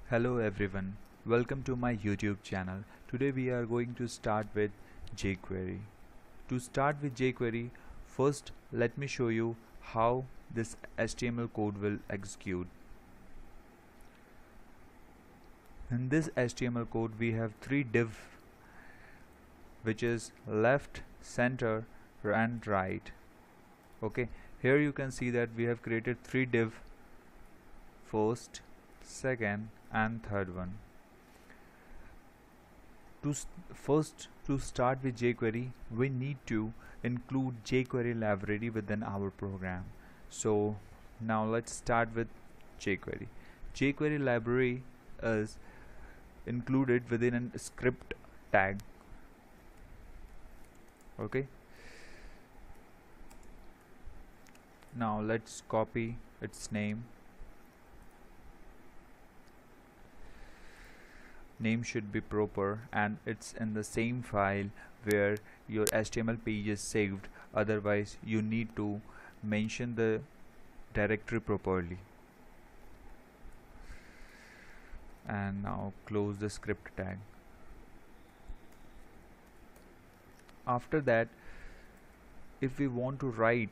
Hello everyone, welcome to my YouTube channel. Today we are going to start with jQuery. To start with jQuery, first let me show you how this HTML code will execute. In this HTML code we have three divs, which is left, center and right. Okay, here you can see that we have created three divs, first, second and third one. First, to start with jQuery, we need to include jQuery library within our program. So now let's start with jQuery. jQuery library is included within a script tag. Okay, now let's copy its name. Name should be proper and it's in the same file where your HTML page is saved, otherwise you need to mention the directory properly. And now close the script tag. After that, if we want to write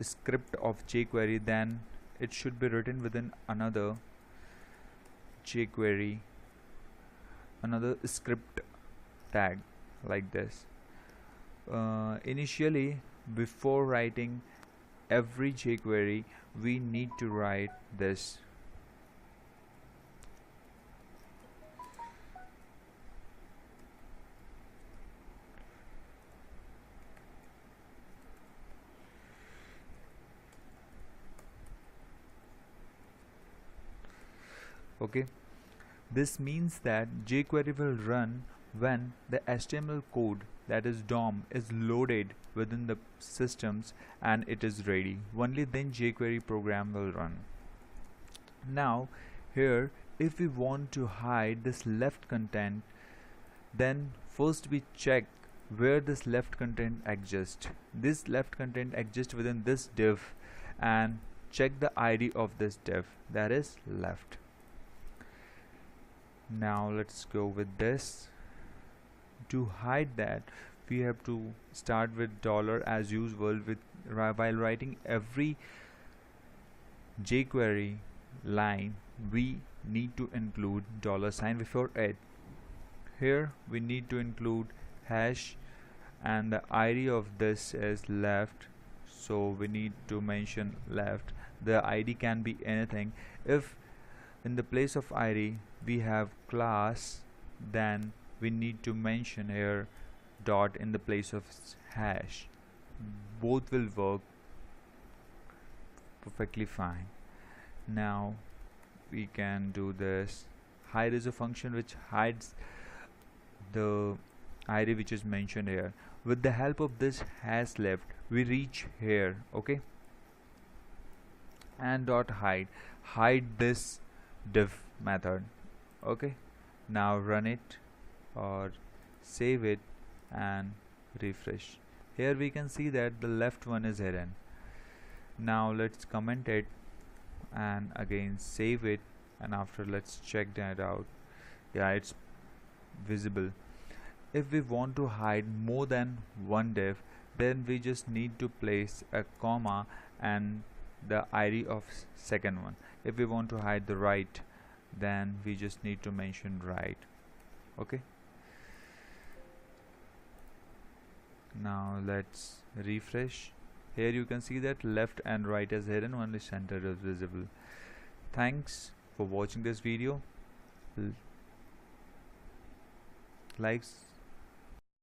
a script of jQuery, then it should be written within another jQuery, another script tag like this. Initially, before writing every jQuery, we need to write this. Okay, this means that jQuery will run when the HTML code, that is DOM, is loaded within the systems and it is ready. Only then jQuery program will run. Now here, if we want to hide this left content, then first we check where this left content exists. This left content exists within this div, and check the ID of this div, that is left. Now let's go with this. To hide that, we have to start with dollar as usual. While writing every jQuery line, we need to include $sign before it. Here we need to include hash, and the ID of this is left, so we need to mention left. The ID can be anything. If in the place of ID we have class, then we need to mention here dot in the place of hash. Both will work perfectly fine. Now we can do this. Hide is a function which hides the ID which is mentioned here. With the help of this hash left, we reach here. Okay, and dot hide this div method. Okay, now run it or save it and refresh. Here we can see that the left one is hidden. Now let's comment it and again save it, and after let's check that out. Yeah, it's visible. If we want to hide more than one div, then we just need to place a comma and the ID of second one. If we want to hide the right, then we just need to mention right. Okay, now let's refresh. Here you can see that left and right is hidden, only center is visible. Thanks for watching this video. Likes